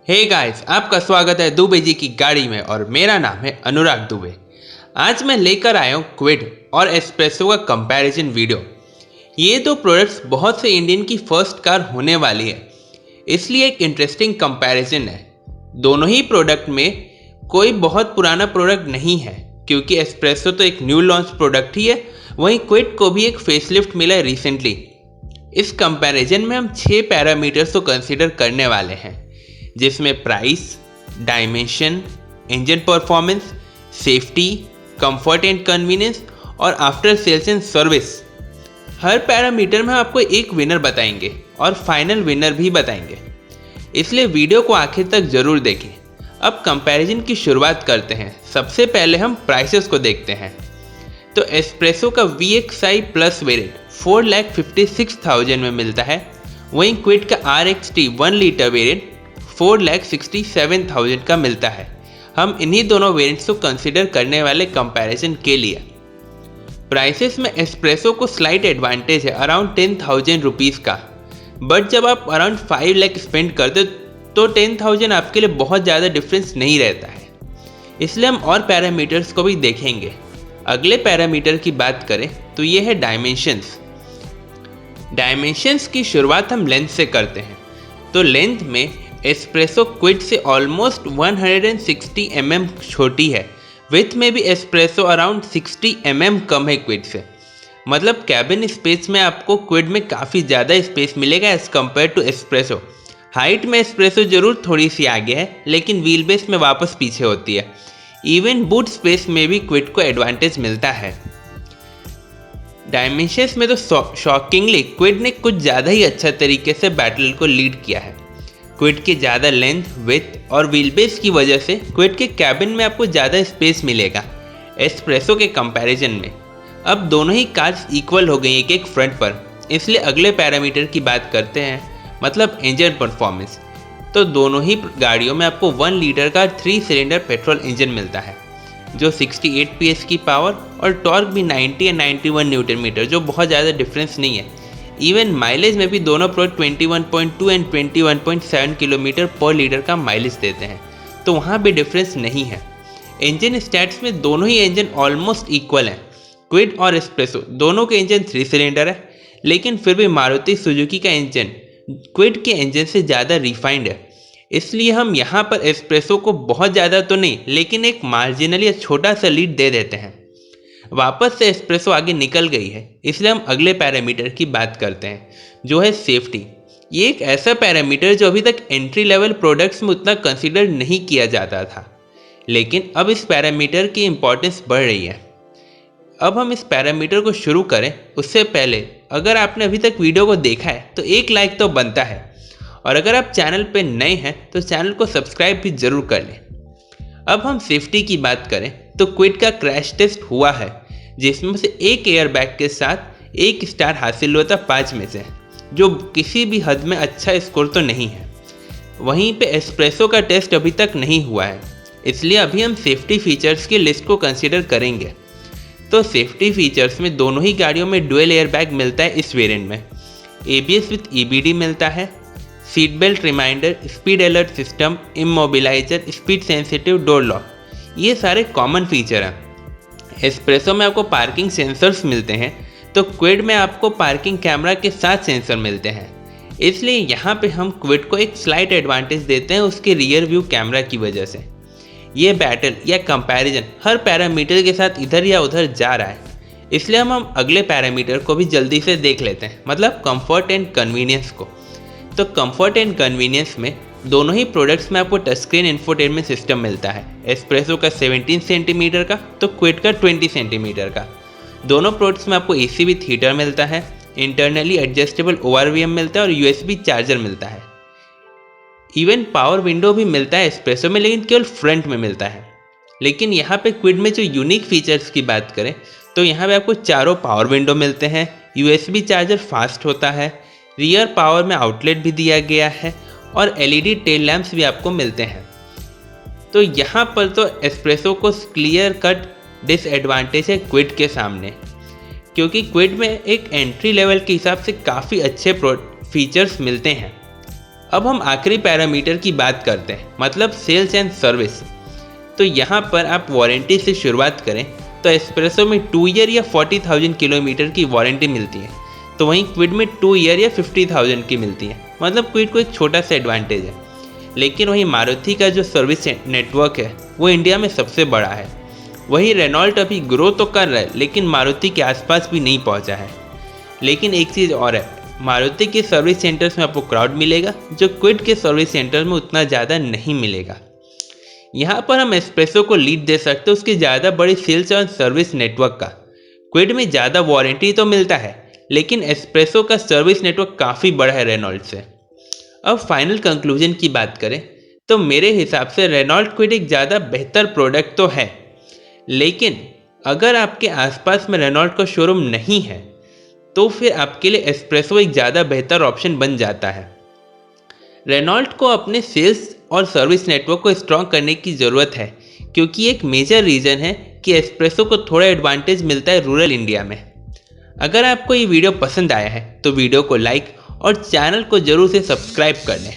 Hey guys, आपका स्वागत है दुबे जी की गाड़ी में और मेरा नाम है अनुराग दुबे। आज मैं लेकर आया हूँ क्विड और एस्प्रेसो का कंपैरिजन वीडियो। ये दो प्रोडक्ट्स बहुत से इंडियन की फर्स्ट कार होने वाली है, इसलिए एक इंटरेस्टिंग कंपैरिजन है। दोनों ही प्रोडक्ट में कोई बहुत पुराना प्रोडक्ट नहीं है, क्योंकि एस्प्रेसो तो एक न्यू लॉन्च प्रोडक्ट ही है, वहीं क्विड को भी एक फेसलिफ्ट मिला है रिसेंटली। इस कंपैरिजन में हम 6 पैरामीटर्स को कंसीडर करने वाले हैं, जिसमें price, dimension, engine performance, safety, comfort and convenience और आफ्टर सेल्स एंड सर्विस। हर पैरामीटर में आपको एक विनर बताएंगे और फाइनल विनर भी बताएंगे, इसलिए वीडियो को आखिर तक जरूर देखें। अब कंपैरिजन की शुरुआत करते हैं। सबसे पहले हम प्राइसेस को देखते हैं। तो एस्प्रेसो का VXi प्लस वेरिएंट 4,56,000 में मिलता है, वहीं क्विड का RXT 1 लीटर वेरिएंट 4,67,000 का मिलता है। हम इन्हीं दोनों वेरिएंट्स को कंसीडर करने वाले कंपैरिजन के लिए। प्राइसेस में एस्प्रेसो को स्लाइट एडवांटेज है अराउंड 10,000 रुपीज़ का, बट जब आप अराउंड 5 लाख स्पेंड करते हो तो 10,000 आपके लिए बहुत ज़्यादा डिफरेंस नहीं रहता है, इसलिए हम और पैरामीटर्स को भी देखेंगे। अगले पैरामीटर की बात करें तो ये है डायमेंशंस। डायमेंशंस की शुरुआत हम लेंथ से करते हैं। तो लेंथ में एस्प्रेसो क्विड से ऑलमोस्ट 160 mm छोटी है। विथ में भी एस्प्रेसो अराउंड 60 mm कम है क्विड से। मतलब कैबिन स्पेस में आपको क्विड में काफ़ी ज़्यादा स्पेस मिलेगा as compare to Espresso. Height में एस्प्रेसो जरूर थोड़ी सी आगे है, लेकिन व्हील बेस में वापस पीछे होती है। इवन बूट स्पेस में भी क्विड को एडवांटेज मिलता है। डायमेंशंस में तो शॉकिंगली क्विड ने कुछ ज़्यादा ही अच्छा तरीके से बैटल को लीड किया है। क्विड के ज़्यादा लेंथ, विड्थ और व्हील बेस की वजह से क्विड के कैबिन में आपको ज़्यादा स्पेस मिलेगा एस्प्रेसो के कंपैरिजन में। अब दोनों ही कार्स इक्वल हो गई एक फ्रंट पर, इसलिए अगले पैरामीटर की बात करते हैं, मतलब इंजन परफॉर्मेंस। तो दोनों ही गाड़ियों में आपको 1 लीटर का 3 सिलेंडर पेट्रोल इंजन मिलता है, जो 68 PS की पावर और टॉर्क भी 90 या 91 न्यूटन मीटर, जो बहुत ज़्यादा डिफरेंस नहीं है। इवन माइलेज में भी दोनों प्रोडक्ट 21.2 एंड 21.7 किलोमीटर पर लीटर का माइलेज देते हैं, तो वहाँ भी डिफरेंस नहीं है। इंजन स्टैट्स में दोनों ही इंजन ऑलमोस्ट इक्वल हैं। क्विड और एस्प्रेसो दोनों के इंजन 3 सिलेंडर है, लेकिन फिर भी मारुति सुजुकी का इंजन क्विड के इंजन से ज़्यादा रिफाइंड है, इसलिए हम यहाँ पर एस्प्रेसो को बहुत ज़्यादा तो नहीं, लेकिन एक मार्जिनल या छोटा सा लीड दे देते हैं। वापस से एस्प्रेसो आगे निकल गई है, इसलिए हम अगले पैरामीटर की बात करते हैं, जो है सेफ्टी। ये एक ऐसा पैरामीटर जो अभी तक एंट्री लेवल प्रोडक्ट्स में उतना कंसीडर नहीं किया जाता था, लेकिन अब इस पैरामीटर की इम्पोर्टेंस बढ़ रही है। अब हम इस पैरामीटर को शुरू करें उससे पहले अगर आपने अभी तक वीडियो को देखा है तो एक लाइक तो बनता है, और अगर आप चैनल पे नए हैं तो चैनल को सब्सक्राइब भी जरूर कर लें। अब हम सेफ्टी की बात करें तो क्विड का क्रैश टेस्ट हुआ है, जिसमें से एक एयरबैग के साथ 1 स्टार हासिल हुआ था 5 में से, जो किसी भी हद में अच्छा स्कोर तो नहीं है। वहीं पे एस्प्रेसो का टेस्ट अभी तक नहीं हुआ है, इसलिए अभी हम सेफ्टी फीचर्स की लिस्ट को कंसीडर करेंगे। तो सेफ्टी फीचर्स में दोनों ही गाड़ियों में डुअल एयरबैग मिलता है इस वेरिएंट में। ABS विथ EBD मिलता है, seat belt reminder, speed alert system, immobiliser, speed sensitive door lock, ये सारे कॉमन फीचर हैं। एस्प्रेसो में आपको पार्किंग सेंसर्स मिलते हैं, तो क्विड में आपको पार्किंग कैमरा के साथ सेंसर मिलते हैं, इसलिए यहाँ पे हम क्विड को एक स्लाइट एडवांटेज देते हैं उसके रियर व्यू कैमरा की वजह से। ये बैटल या कंपैरिजन हर पैरामीटर के साथ इधर या उधर जा रहा है, इसलिए हम अगले पैरामीटर को भी जल्दी से देख लेते हैं, मतलब कंफर्ट एंड कन्वीनियंस को। तो कंफर्ट एंड कन्वीनियंस में दोनों ही प्रोडक्ट्स में आपको टच स्क्रीन इंफोटेनमेंट सिस्टम मिलता है। एस्प्रेसो का 17 सेंटीमीटर का, तो क्विड का 20 सेंटीमीटर का। दोनों प्रोडक्ट्स में आपको AC विथ हीटर मिलता है, इंटरनली एडजस्टेबल ORVM मिलता है और USB चार्जर मिलता है। इवन पावर विंडो भी मिलता है एस्प्रेसो में, लेकिन केवल फ्रंट में मिलता है। लेकिन यहाँ पे क्विड में जो यूनिक फीचर्स की बात करें तो यहाँ पे आपको चारों पावर विंडो मिलते हैं, USB चार्जर फास्ट होता है, रियर पावर में आउटलेट भी दिया गया है और LED टेल लैंप्स भी आपको मिलते हैं। तो यहाँ पर तो एस्प्रेसो को क्लियर कट डिसएडवांटेज है क्विड के सामने, क्योंकि क्विड में एक एंट्री लेवल के हिसाब से काफ़ी अच्छे फीचर्स मिलते हैं। अब हम आखिरी पैरामीटर की बात करते हैं, मतलब सेल्स एंड सर्विस। तो यहाँ पर आप वारंटी से शुरुआत करें तो एस्प्रेसो में 2 ईयर या 40,000 किलोमीटर की वारंटी मिलती है, तो वहीं क्विड में 2 ईयर या 50,000 की मिलती है। मतलब क्विड को एक छोटा सा एडवांटेज है। लेकिन वहीं मारुति का जो सर्विस नेटवर्क है वो इंडिया में सबसे बड़ा है। वहीं रेनॉल्ट अभी ग्रो तो कर रहा है लेकिन मारुति के आसपास भी नहीं पहुंचा है। लेकिन एक चीज़ और है, मारुति के सर्विस सेंटर्स में आपको क्राउड मिलेगा जो क्विड के सर्विस सेंटर में उतना ज़्यादा नहीं मिलेगा। यहाँ पर हम एस्प्रेसो को लीड दे सकते हैं उसकी ज़्यादा बड़ी सेल्स और सर्विस नेटवर्क का। क्विड में ज़्यादा वारंटी तो मिलता है लेकिन एस्प्रेसो का सर्विस नेटवर्क काफ़ी बड़ा है रेनॉल्ट से। अब फाइनल कंक्लूजन की बात करें तो मेरे हिसाब से रेनॉल्ट क्विड एक ज़्यादा बेहतर प्रोडक्ट तो है, लेकिन अगर आपके आसपास में रेनॉल्ट का शोरूम नहीं है तो फिर आपके लिए एस्प्रेसो एक ज़्यादा बेहतर ऑप्शन बन जाता है। रेनॉल्ट को अपने सेल्स और सर्विस नेटवर्क को स्ट्रॉन्ग करने की ज़रूरत है, क्योंकि एक मेजर रीज़न है कि एस्प्रेसो को थोड़ा एडवांटेज मिलता है रूरल इंडिया में। अगर आपको ये वीडियो पसंद आया है तो वीडियो को लाइक और चैनल को ज़रूर से सब्सक्राइब कर लें।